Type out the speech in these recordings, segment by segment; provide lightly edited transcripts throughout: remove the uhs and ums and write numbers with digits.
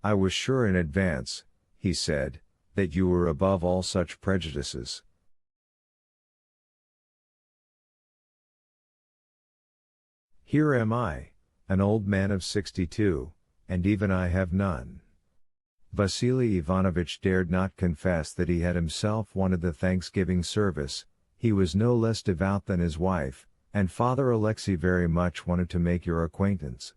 I was sure in advance, he said, that you were above all such prejudices. Here am I, an old man of 62, and even I have none. Vasily Ivanovich dared not confess that he had himself wanted the Thanksgiving service. He was no less devout than his wife, and Father Alexei very much wanted to make your acquaintance.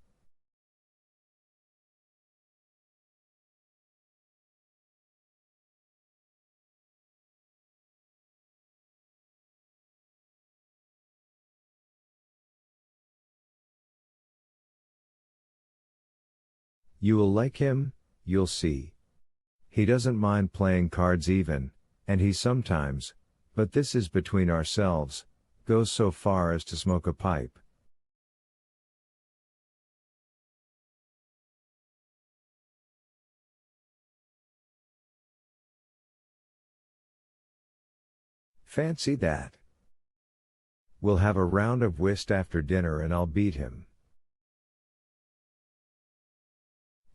You will like him, you'll see. He doesn't mind playing cards even, and he sometimes, but this is between ourselves, goes so far as to smoke a pipe. Fancy that. We'll have a round of whist after dinner and I'll beat him.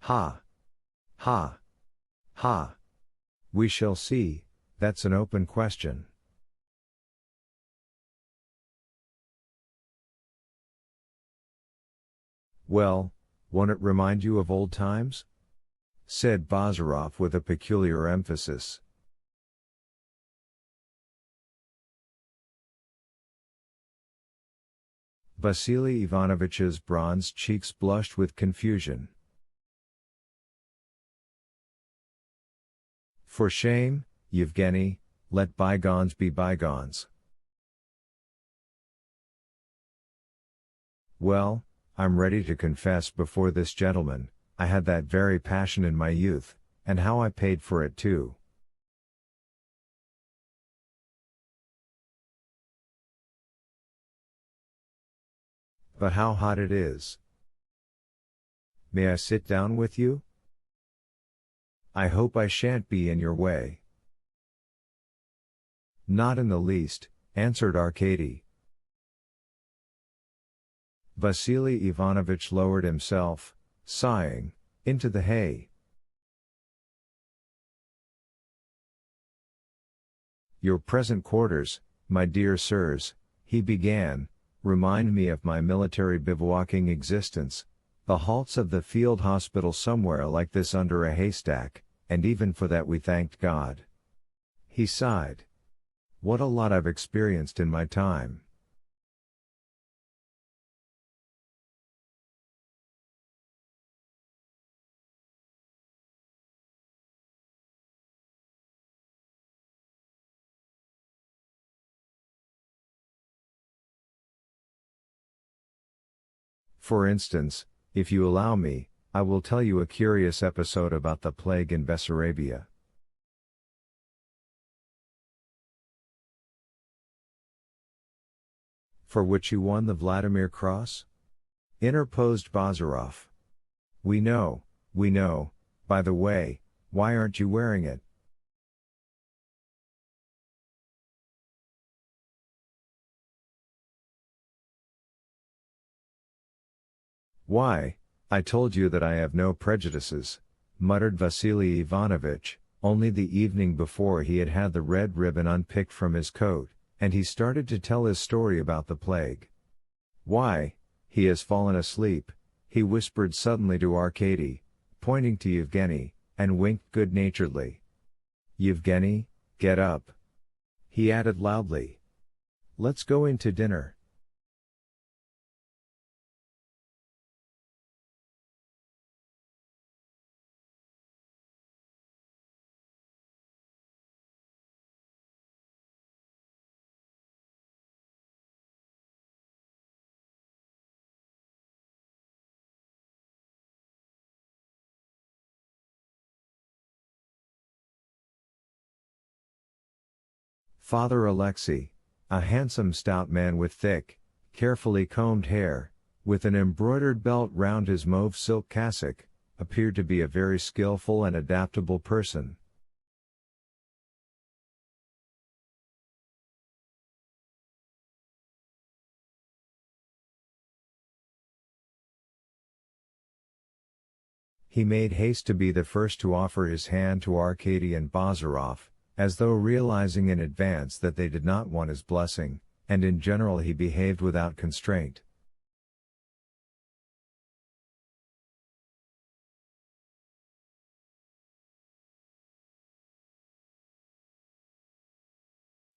Ha! Ha! Ha! We shall see, that's an open question. Well, won't it remind you of old times? Said Bazarov with a peculiar emphasis. Vasily Ivanovich's bronzed cheeks blushed with confusion. For shame, Yevgeny, let bygones be bygones. Well, I'm ready to confess before this gentleman, I had that very passion in my youth, and how I paid for it too. But how hot it is. May I sit down with you? I hope I shan't be in your way. Not in the least, answered Arkady. Vasily Ivanovich lowered himself, sighing, into the hay. Your present quarters, my dear sirs, he began, remind me of my military bivouacking existence, the halts of the field hospital somewhere like this under a haystack, and even for that we thanked God. He sighed. What a lot I've experienced in my time. For instance, if you allow me, I will tell you a curious episode about the plague in Bessarabia. For which you won the Vladimir Cross? Interposed Bazarov. We know, by the way, why aren't you wearing it? Why, I told you that I have no prejudices, muttered Vasily Ivanovich, only the evening before he had had the red ribbon unpicked from his coat, and he started to tell his story about the plague. Why, he has fallen asleep, he whispered suddenly to Arkady, pointing to Yevgeny, and winked good-naturedly. Yevgeny, get up. He added loudly. Let's go in to dinner. Father Alexei, a handsome stout man with thick, carefully combed hair, with an embroidered belt round his mauve silk cassock, appeared to be a very skillful and adaptable person. He made haste to be the first to offer his hand to Arkady and Bazarov, as though realizing in advance that they did not want his blessing, and in general he behaved without constraint.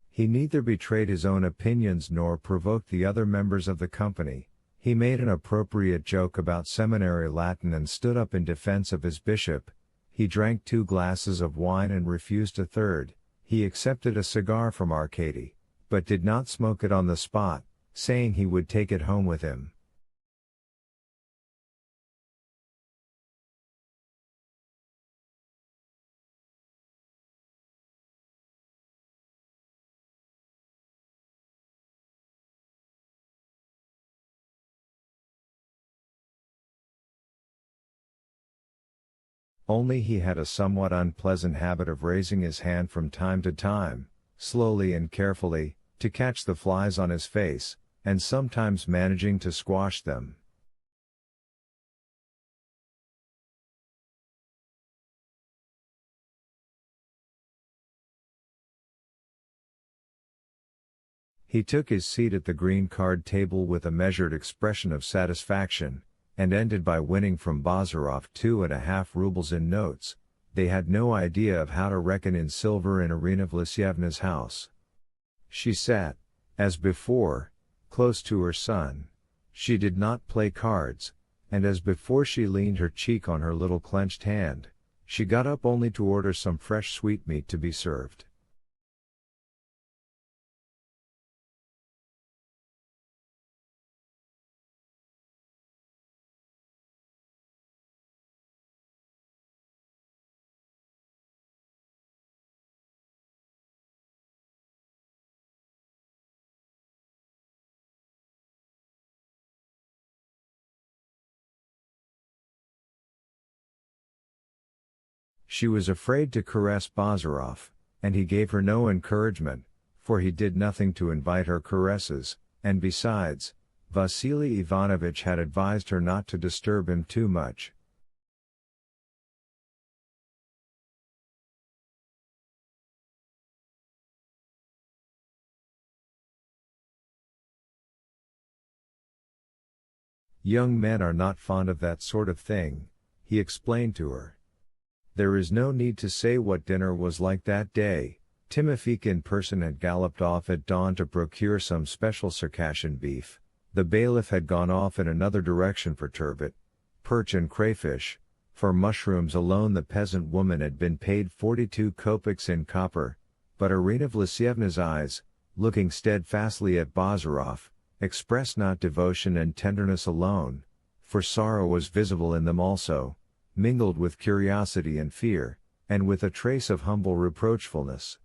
He neither betrayed his own opinions nor provoked the other members of the company. He made an appropriate joke about seminary Latin and stood up in defense of his bishop. He drank 2 glasses of wine and refused a third. He accepted a cigar from Arkady, but did not smoke it on the spot, saying he would take it home with him. Only he had a somewhat unpleasant habit of raising his hand from time to time, slowly and carefully, to catch the flies on his face, and sometimes managing to squash them. He took his seat at the green card table with a measured expression of satisfaction, and ended by winning from Bazarov 2.5 rubles in notes. They had no idea of how to reckon in silver in Irina Vlasyevna's house. She sat, as before, close to her son. She did not play cards, and as before she leaned her cheek on her little clenched hand. She got up only to order some fresh sweetmeat to be served. She was afraid to caress Bazarov, and he gave her no encouragement, for he did nothing to invite her caresses, and besides, Vasily Ivanovich had advised her not to disturb him too much. Young men are not fond of that sort of thing, he explained to her. There is no need to say what dinner was like that day. Timofeek in person had galloped off at dawn to procure some special Circassian beef. The bailiff had gone off in another direction for turbot, perch and crayfish. For mushrooms alone the peasant woman had been paid 42 kopecks in copper, but Irina Vlasyevna's eyes, looking steadfastly at Bazarov, expressed not devotion and tenderness alone, for sorrow was visible in them also, mingled with curiosity and fear, and with a trace of humble reproachfulness.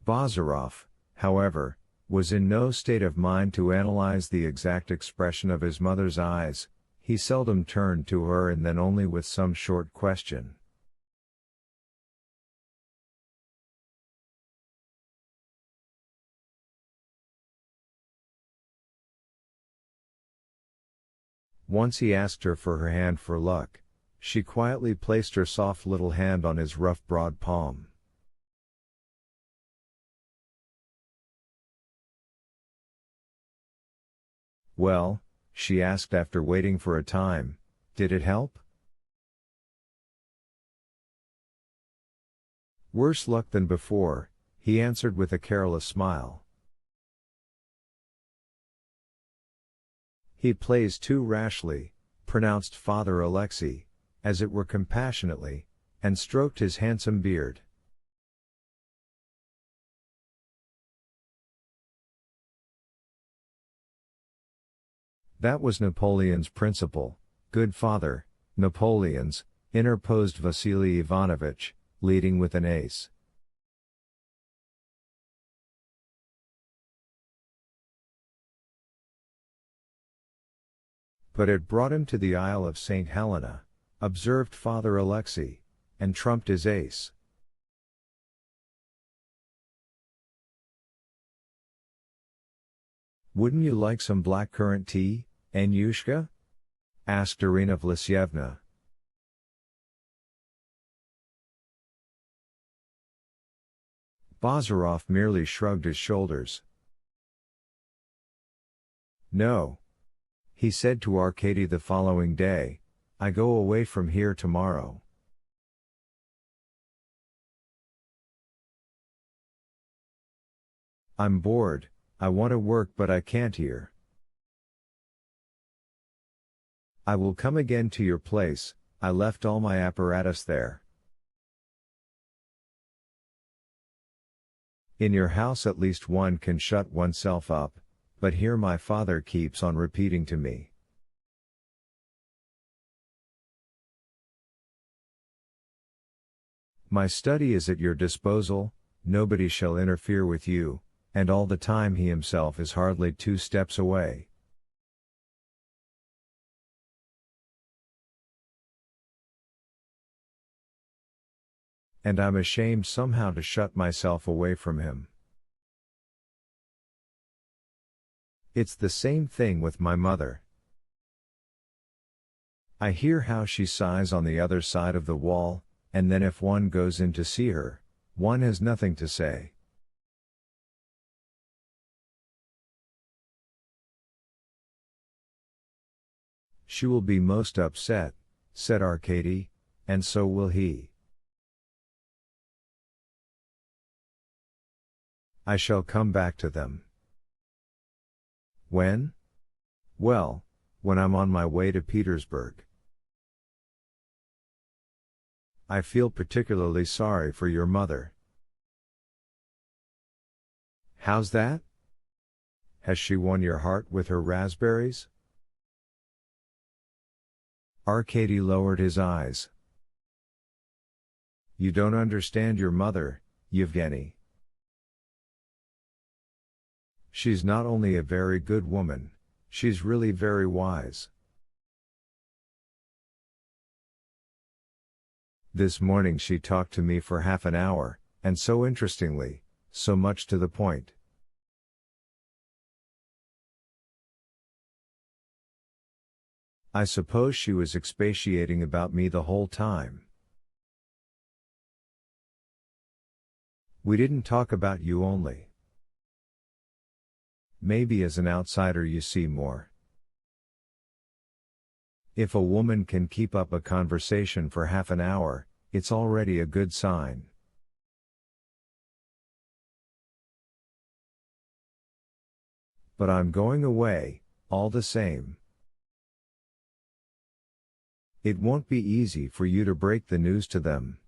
Bazarov, however, was in no state of mind to analyze the exact expression of his mother's eyes. He seldom turned to her and then only with some short question. Once he asked her for her hand for luck. She quietly placed her soft little hand on his rough broad palm. "Well," she asked after waiting for a time, "did it help?" "Worse luck than before," he answered with a careless smile. "He plays too rashly," pronounced Father Alexei, as it were compassionately, and stroked his handsome beard. That was Napoleon's principle, good father, Napoleon's, interposed Vasily Ivanovich, leading with an ace. But it brought him to the Isle of St. Helena, observed Father Alexei, and trumped his ace. Wouldn't you like some blackcurrant tea, Anyushka? Asked Irina Vlasyevna. Bazarov merely shrugged his shoulders. No. He said to Arkady the following day, I go away from here tomorrow. I'm bored, I want to work but I can't here. I will come again to your place, I left all my apparatus there. In your house at least one can shut oneself up, but here my father keeps on repeating to me. My study is at your disposal, nobody shall interfere with you, and all the time he himself is hardly 2 steps away. And I'm ashamed somehow to shut myself away from him. It's the same thing with my mother. I hear how she sighs on the other side of the wall, and then if one goes in to see her, one has nothing to say. She will be most upset, said Arkady, and so will he. I shall come back to them. When? Well, when I'm on my way to Petersburg. I feel particularly sorry for your mother. How's that? Has she won your heart with her raspberries? Arkady lowered his eyes. You don't understand your mother, Yevgeny. She's not only a very good woman, she's really very wise. This morning she talked to me for half an hour, and so interestingly, so much to the point. I suppose she was expatiating about me the whole time. We didn't talk about you only. Maybe as an outsider you see more. If a woman can keep up a conversation for half an hour, it's already a good sign. But I'm going away, all the same. It won't be easy for you to break the news to them.